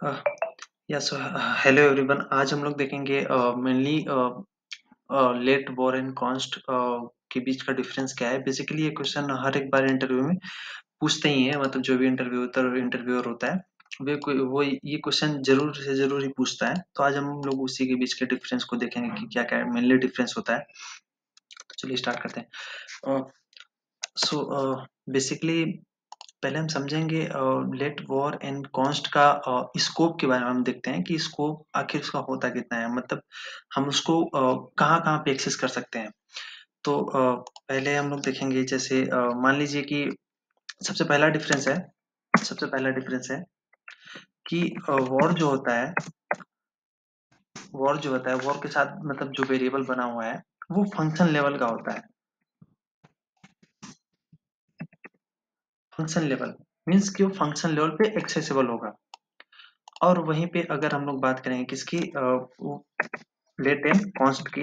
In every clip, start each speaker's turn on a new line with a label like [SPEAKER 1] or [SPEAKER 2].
[SPEAKER 1] Yes hello everyone. आज हम लोग देखेंगे mainly let var and const के बीच का डिफरेंस क्या है। बेसिकली ये क्वेश्चन हर एक बार इंटरव्यू में पूछते ही है, मतलब जो भी इंटरव्यूअर होता है वो ये क्वेश्चन जरूर से जरूर ही पूछता है। तो आज हम लोग उसी के बीच के डिफरेंस को देखेंगे कि क्या क्या मेनली डिफरेंस होता है। तो चलिए स्टार्ट करते हैं। सो बेसिकली पहले हम समझेंगे लेट वॉर एंड कॉन्स्ट का स्कोप के बारे में। हम देखते हैं कि स्कोप आखिर उसका होता कितना है, मतलब हम उसको कहाँ कहाँ पे एक्सेस कर सकते हैं। तो पहले हम लोग देखेंगे, जैसे मान लीजिए कि सबसे पहला डिफरेंस है सबसे पहला डिफरेंस है कि वॉर के साथ मतलब जो वेरिएबल बना हुआ है वो फंक्शन लेवल का होता है। फंक्शन लेवल मीन्स कि वो फंक्शन लेवल पे एक्सेसिबल होगा। और वहीं पे अगर हम लोग बात करेंगे किसकी, लेट एंड कॉन्स्ट की,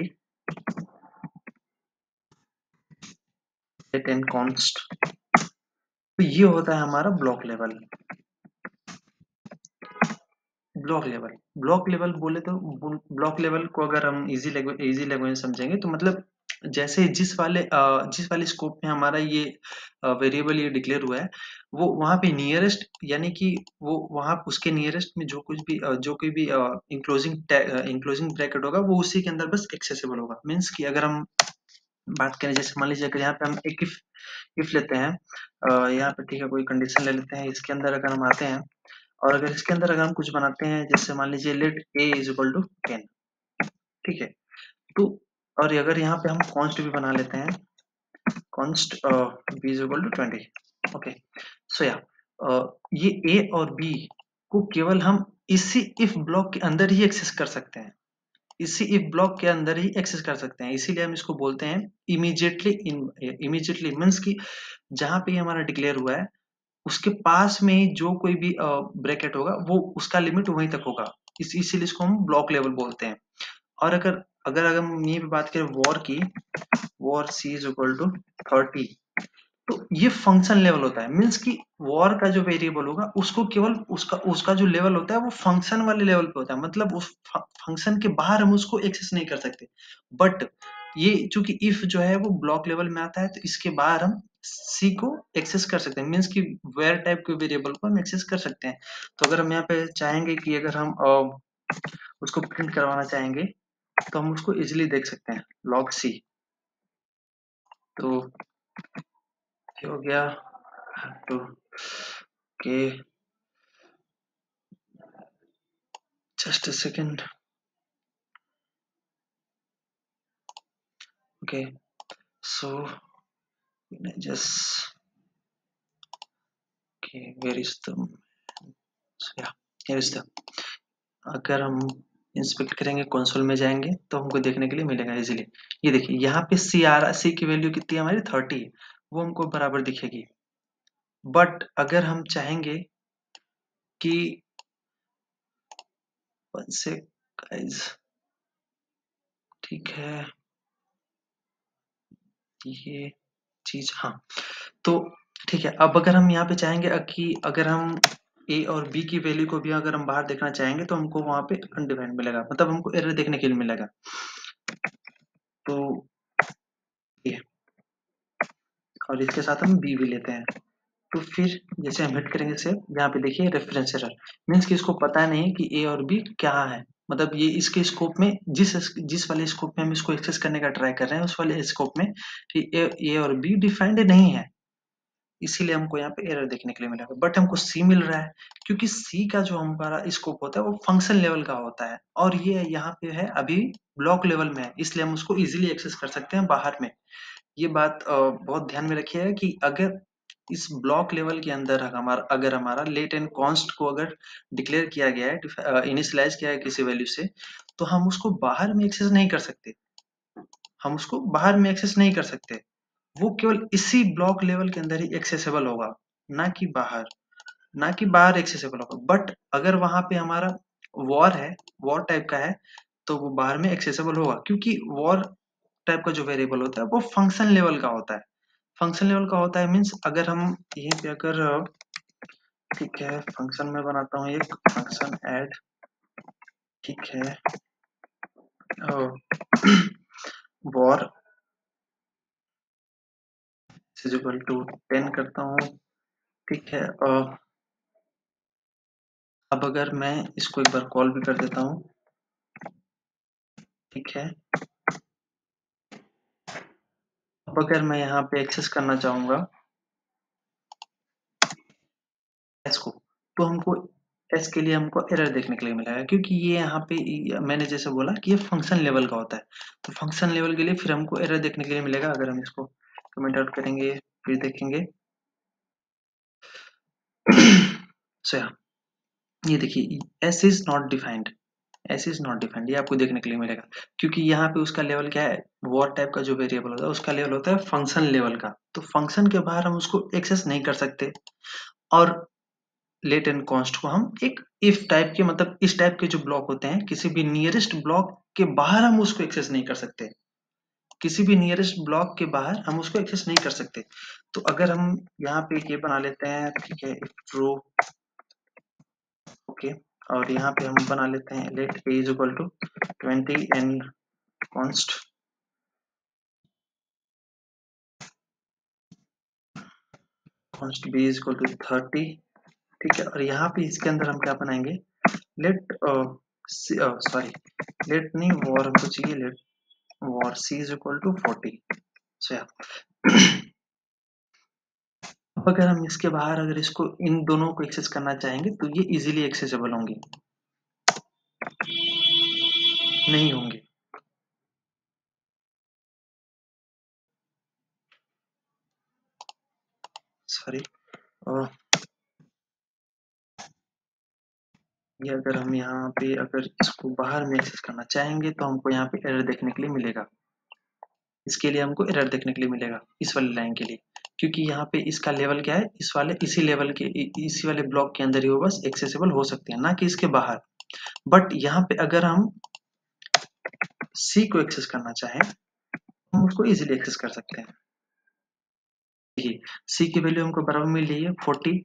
[SPEAKER 1] लेट एंड कॉन्स्ट, तो ये होता है हमारा ब्लॉक लेवल। ब्लॉक लेवल बोले तो ब्लॉक लेवल को अगर हम इजी लैंग्वेज में समझेंगे तो मतलब जैसे जिस वाले स्कोप में हमारा ये वेरिएबल ये डिक्लेयर हुआ है वो वहां पे नियरेस्ट, यानी कि वो वहां उसके नियरेस्ट में जो कोई भी इंक्लोजिंग ब्रैकेट होगा वो उसी के अंदर बस एक्सेसिबल होगा। मीन्स कि अगर हम बात करें, जैसे मान लीजिए अगर यहाँ पे हम एक इफ लेते हैं, यहाँ पे ठीक है कोई कंडीशन ले लेते हैं, इसके अंदर अगर हम आते हैं और अगर इसके अंदर अगर हम कुछ बनाते हैं, जैसे मान लीजिए let a is equal to 10, ठीक है। तो और अगर यहाँ पे हम कॉन्स्ट भी बना लेते हैं, const b is equal to 20, okay. So या ये a और b को केवल हम इसी इफ ब्लॉक के अंदर ही एक्सेस कर सकते हैं, इसी इफ ब्लॉक के अंदर ही एक्सेस कर सकते हैं। इसीलिए हम इसको बोलते हैं इमीडिएटली मीन्स कि जहां पे हमारा डिक्लेयर हुआ है उसके पास में ही जो कोई भी ब्रैकेट होगा वो उसका लिमिट वहीं तक होगा। इसीलिए इसको हम ब्लॉक लेवल बोलते हैं। और अगर अगर अगर हम यहीं पे बात करें वॉर की, var c is equal to 30, तो ये फंक्शन लेवल होता है। मीन्स कि वॉर का जो वेरिएबल होगा उसको केवल उसका उसका जो लेवल होता है वो फंक्शन वाले लेवल पे होता है, मतलब उस फंक्शन के बाहर हम उसको एक्सेस नहीं कर सकते। बट ये चूंकि इफ जो है वो ब्लॉक लेवल में आता है तो इसके बाहर हम सी को एक्सेस कर सकते हैं। मीन्स कि वेयर टाइप के वेरिएबल को हम एक्सेस कर सकते हैं। तो अगर हम यहाँ पे चाहेंगे कि अगर हम उसको प्रिंट करवाना चाहेंगे तो हम उसको इजिली देख सकते हैं, लॉग सी। तो ये हो गया। तो okay, just a second. Okay, so just okay, where is the, so yeah, here is the, अगर हम इंस्पेक्ट करेंगे कंसोल में जाएंगे तो हमको देखने के लिए मिलेगा इजीली। ये देखिए यहाँ पे सी की वैल्यू कितनी है हमारी 30, वो हमको बराबर दिखेगी। बट अगर हम चाहेंगे कि वन से गाइस, ठीक है ये चीज, हाँ तो ठीक है। अब अगर हम यहाँ पे चाहेंगे कि अगर हम ए और बी की वैल्यू को भी अगर हम बाहर देखना चाहेंगे तो हमको वहां पे अनडिफाइंड मिलेगा, मतलब हमको एरर देखने के लिए मिलेगा। तो ये, और इसके साथ हम बी भी लेते हैं। तो फिर जैसे हम हिट करेंगे से यहाँ पे देखिए रेफरेंस एरर, मीन्स कि इसको पता नहीं कि ए और बी क्या है। मतलब ये इसके स्कोप में जिस वाले स्कोप में हम इसको एक्सेस करने का ट्राई कर रहे हैं उस वाले स्कोप में कि ए और बी डिफाइंड नहीं है, इसीलिए हमको यहाँ पे एरर देखने के लिए मिलेगा। बट हमको सी मिल रहा है क्योंकि सी का जो हमारा स्कोप होता है वो फंक्शन लेवल का होता है और ये यहाँ पे है अभी ब्लॉक लेवल में है, इसलिए हम उसको इजीली एक्सेस कर सकते हैं बाहर में। ये बात बहुत ध्यान में रखिएगा कि अगर इस ब्लॉक लेवल के अंदर अगर हमारा लेट एंड कॉन्स्ट को अगर डिक्लेयर किया गया है, इनिशियलाइज किया है किसी वैल्यू से, तो हम उसको बाहर में एक्सेस नहीं कर सकते। हम उसको बाहर में एक्सेस नहीं कर सकते, वो केवल इसी ब्लॉक लेवल के अंदर ही एक्सेसिबल होगा, ना कि बाहर, ना कि बाहर एक्सेसिबल होगा। बट अगर वहां पे हमारा वॉर है, वॉर टाइप का है, तो वो बाहर में एक्सेसिबल होगा क्योंकि वॉर टाइप का जो वेरिएबल होता है वो फंक्शन लेवल का होता है। फंक्शन लेवल का होता है मीन्स अगर हम यहीं पे अगर ठीक है, फंक्शन में बनाता हूँ एक फंक्शन ऐड, ठीक है, वॉर इज इक्वल टू 10 करता हूँ, ठीक है। अब अगर मैं इसको एक बार कॉल भी कर देता हूँ, ठीक है। अब अगर मैं यहाँ पे एक्सेस करना चाहूंगा एस को, तो हमको एस के लिए हमको एरर देखने के लिए मिलेगा, क्योंकि ये यहाँ पे मैंने जैसे बोला कि ये फंक्शन लेवल का होता है, तो फंक्शन लेवल के लिए फिर हमको एरर देखने के लिए मिलेगा। अगर हम इसको कमेंट आउट करेंगे फिर देखेंगे सो ये देखिए S is not defined, S is not defined, ये आपको देखने के लिए मिलेगा, क्योंकि यहाँ पे उसका लेवल क्या है, वॉर टाइप का जो वेरिएबल होता है उसका लेवल होता है फंक्शन लेवल का, तो फंक्शन के बाहर हम उसको एक्सेस नहीं कर सकते। और लेट एंड कॉन्स्ट को हम एक इफ टाइप के, मतलब इस टाइप के जो ब्लॉक होते हैं, किसी भी नियरेस्ट ब्लॉक के बाहर हम उसको एक्सेस नहीं कर सकते, किसी भी नियरेस्ट ब्लॉक के बाहर हम उसको एक्सेस नहीं कर सकते। तो अगर हम यहाँ पे ये बना लेते हैं, ठीक है, ट्रू, ओके, और यहाँ पे हम बना लेते हैं let a is equal to 20 and const const b is equal to 30, ठीक है। और यहाँ पे इसके अंदर हम क्या बनाएंगे, लेट सॉरी लेट नहीं वॉर हमको चाहिए, let var c is equal to 40। So अब अगर हम इसके बाहर अगर इसको इन दोनों को एक्सेस करना चाहेंगे तो ये इजीली एक्सेसिबल होंगे, नहीं होंगे, सॉरी। ये अगर हम यहाँ पे अगर इसको बाहर में एक्सेस करना चाहेंगे तो हमको यहाँ पे एरर देखने के लिए मिलेगा, इसके लिए हमको एरर देखने के लिए मिलेगा इस वाली लाइन के लिए, क्योंकि यहाँ पे इसका लेवल क्या है, इस वाले इसी लेवल के इसी वाले ब्लॉक के अंदर ही वो बस एक्सेसिबल हो सकते हैं, ना कि इसके बाहर। बट यहाँ पे अगर हम सी को एक्सेस करना चाहें हम उसको इजीली एक्सेस कर सकते हैं। देखिए सी की वैल्यू हमको बराबर मिल रही है 40,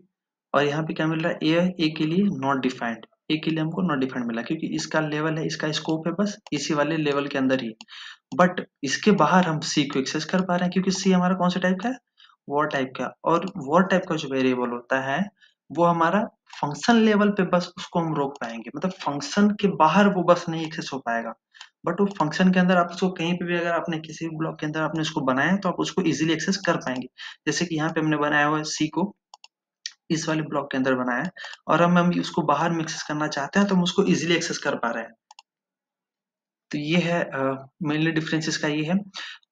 [SPEAKER 1] और यहाँ पे क्या मिल रहा है, ए के लिए नॉट डिफाइंड, ए के लिए हमको नॉट डिफाइंड मिला, क्योंकि इसका लेवल है, इसका स्कोप है बस इसी वाले लेवल के अंदर ही। बट इसके बाहर हम सी को एक्सेस कर पा रहे हैं, क्योंकि सी हमारा कौन सा टाइप का है, वॉर टाइप का, और वॉर टाइप का जो वेरिएबल होता है वो हमारा फंक्शन लेवल पे बस उसको हम रोक पाएंगे, मतलब फंक्शन के बाहर वो बस नहीं एक्सेस हो पाएगा। बट वो फंक्शन के अंदर आप उसको कहीं पे भी अगर आपने किसी भी ब्लॉक के अंदर आपने उसको बनाया है तो आप उसको इजीली एक्सेस कर पाएंगे। जैसे कि यहाँ पे हमने बनाया हुआ है सी को इस वाले ब्लॉक के अंदर बनाया है, और हम उसको बाहर में एक्सेस करना चाहते हैं तो हम उसको इजीली एक्सेस कर पा रहे हैं। तो ये है मेनली डिफरेंस इसका ये है।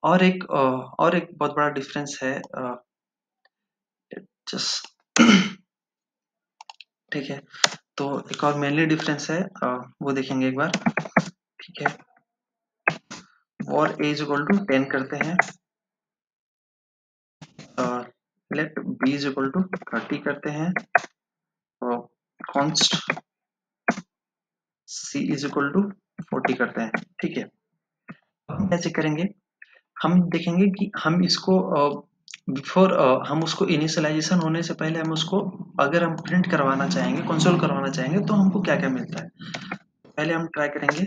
[SPEAKER 1] और एक बहुत बड़ा डिफरेंस है, जस्ट ठीक है, तो एक और मेनली डिफरेंस है, वो देखेंगे एक बार, ठीक है। और a इज इक्वल टू 10 करते हैं, let b is equal to 30 करते हैं, और const c is equal to 40 करते हैं, ठीक है। हम कैसे करेंगे, हम देखेंगे कि हम इसको बिफोर हम उसको इनिशियलाइजेशन होने से पहले हम उसको अगर हम प्रिंट करवाना चाहेंगे, कंसोल करवाना चाहेंगे तो हमको क्या क्या मिलता है। पहले हम ट्राई करेंगे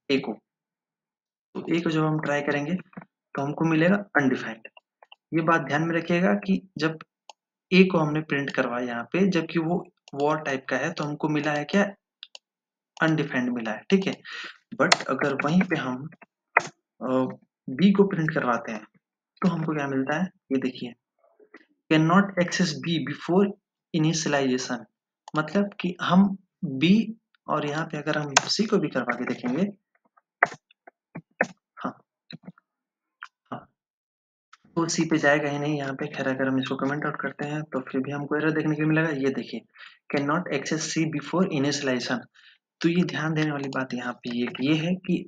[SPEAKER 1] ए को, तो ए को जब हम ट्राई करेंगे तो हमको मिलेगा अनडिफाइंड। ये बात ध्यान में रखिएगा कि जब ए को हमने प्रिंट करवाया यहाँ पे, जबकि वो वॉर टाइप का है, तो हमको मिला है क्या, अनडिफाइंड मिला है, ठीक है। बट अगर वहीं पे हम बी को प्रिंट करवाते हैं तो हमको क्या मिलता है, ये देखिए, can not access B before initialization, मतलब कि हम बी, और यहाँ पे अगर हम सी को भी करवा के देखेंगे, हाँ हाँ, तो सी पे जाएगा ही नहीं यहाँ पे। खैर अगर हम इसको कमेंट आउट करते हैं तो फिर भी हमको एरर देखने के लिए मिलेगा, ये देखिए, can not access C before initialization. तो ये ध्यान देने वाली बात यहाँ पे ये है कि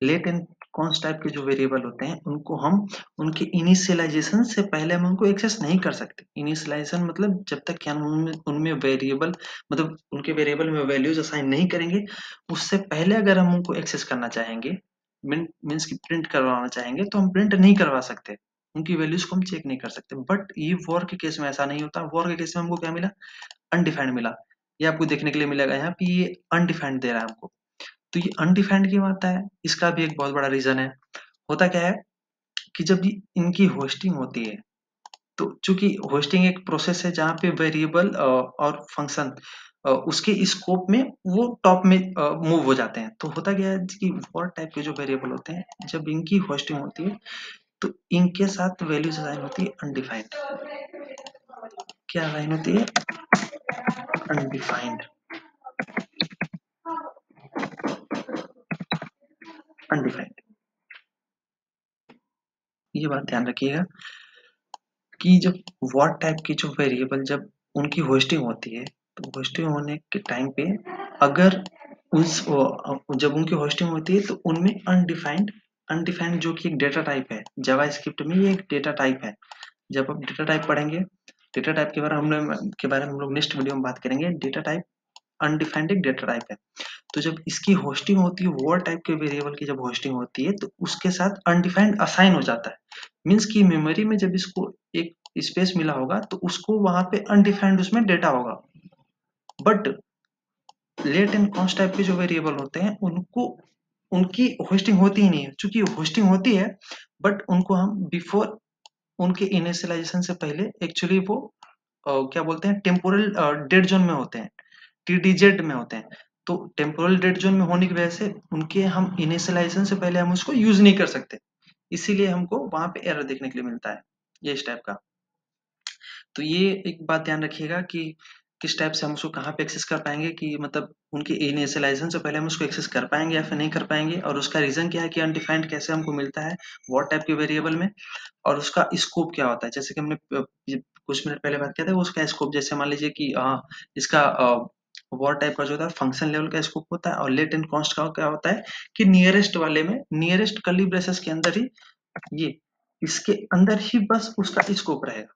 [SPEAKER 1] लेट एंड कॉन्स्ट टाइप के जो वेरिएबल होते हैं उनको हम उनके इनिशियलाइजेशन से पहले हम उनको एक्सेस नहीं कर सकते। इनिशियलाइजेशन मतलब जब तक कि हम उनमें वेरिएबल, मतलब उनके वेरिएबल में वैल्यूज असाइन नहीं करेंगे, उससे पहले अगर हम उनको एक्सेस करना चाहेंगे, मीन्स की प्रिंट करवाना चाहेंगे, तो हम प्रिंट नहीं करवा सकते, उनकी वैल्यूज को हम चेक नहीं कर सकते। बट ये वॉर के केस में ऐसा नहीं होता। वॉर के केस में हमको क्या मिला, अनडिफाइंड मिला। ये आपको देखने के लिए मिलेगा यहाँ पे, ये अनडिफाइंड दे रहा है हमको। तो ये अनडिफाइंड क्यों आता है, इसका भी एक बहुत बड़ा रीजन है। होता क्या है कि जब इनकी होस्टिंग होती है, तो चूंकि होस्टिंग एक प्रोसेस है जहाँ पे वेरिएबल और फंक्शन उसके स्कोप में वो टॉप में मूव हो जाते हैं। तो होता क्या है कि वॉर टाइप के जो वेरिएबल होते हैं, जब इनकी होस्टिंग होती है तो इनके साथ वैल्यूज असाइन होती है अनडिफाइंड। क्या असाइन होती है, अनडिफाइंड। अनडिफाइंड, ये बात ध्यान रखिएगा कि जब वॉर टाइप की जो वेरिएबल जब उनकी होस्टिंग होती है, तो होस्टिंग होने के टाइम पे अगर उस जब उनकी होस्टिंग होती है तो उनमें अनडिफाइंड, अनडिफाइंड जो कि एक डेटा टाइप है, जावास्क्रिप्ट में ये एक डेटा टाइप है। जब आप डेटा टाइप पढ़ेंगे, डेटा टाइप के बारे में हम लोग नेक्स्ट वीडियो में बात करेंगे। डेटा टाइप अनडिफाइंड एक डेटा टाइप है। तो जब इसकी होस्टिंग होती है, वॉर टाइप के वेरिएबल की जब होस्टिंग होती है, तो उसके साथ अनडिफाइंड असाइन हो जाता है। मीन्स कि मेमोरी में जब इसको एक स्पेस मिला होगा तो उसको वहां पे अनडिफाइंड उसमें डेटा होगा। But let and const type के जो वेरिएबल होते हैं उनको उनकी होस्टिंग होती ही नहीं है। चूंकि होस्टिंग होती है बट उनको हम बिफोर उनके इनिशियलाइजेशन से पहले एक्चुअली वो क्या बोलते हैं, टेम्पोरल डेड जोन में होते हैं, टीडीजेड में होते हैं। तो टेम्पोरल डेड जोन में होने की वजह से उनके हम इनिशियलाइजेशन से पहले हम उसको यूज नहीं कर सकते, इसीलिए हमको वहां पे एरर देखने के लिए मिलता है, ये इस टाइप का। तो ये एक बात ध्यान रखिएगा कि किस टाइप से हम उसको कहाँ पे एक्सेस कर पाएंगे, कि मतलब उनके इनिशियलाइजेशन से पहले हम उसको एक्सेस कर पाएंगे या फिर नहीं कर पाएंगे, और उसका रीजन क्या है कि अनडिफाइंड कैसे हमको मिलता है वॉट टाइप के वेरिएबल में, और उसका स्कोप क्या होता है। जैसे कि हमने कुछ मिनट पहले बात किया था, उसका स्कोप जैसे मान लीजिए कि इसका वॉर टाइप का जो होता है फंक्शन लेवल का स्कोप होता है, और लेट एंड कॉन्स्ट का क्या होता है कि नियरेस्ट वाले में, नियरेस्ट कर्ली ब्रेसेस के अंदर ही, ये इसके अंदर ही बस उसका स्कोप रहेगा,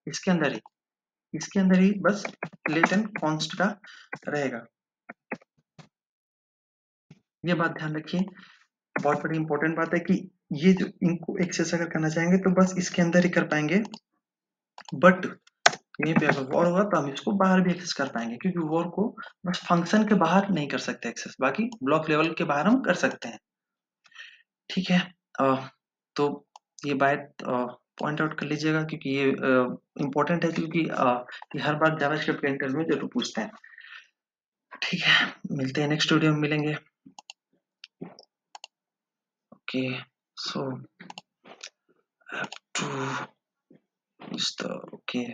[SPEAKER 1] इसके अंदर ही, इसके अंदर ही बस लेट एंड कॉन्स्ट का रहेगा। ये बात ध्यान रखिए, बहुत बड़ी इंपॉर्टेंट बात है कि ये जो इनको एक्सेस अगर करना चाहेंगे तो बस इसके अंदर ही कर पाएंगे। बट यहीं पे अगर वॉर होगा तो हम इसको बाहर भी एक्सेस कर पाएंगे, क्योंकि वॉर को बस फंक्शन के बाहर नहीं कर सकते एक्सेस, बाकी ब्लॉक लेवल के बाहर हम कर सकते हैं। ठीक है, तो ये बात पॉइंट आउट कर लीजिएगा, क्योंकि ये इम्पोर्टेंट है, क्योंकि ये हर बार जावास्क्रिप्ट के इंटरव्यू में जरूर पूछते हैं। ठीक है, मिलते हैं नेक्स्ट वीडियो में, मिलेंगे। Okay, so I have to use the okay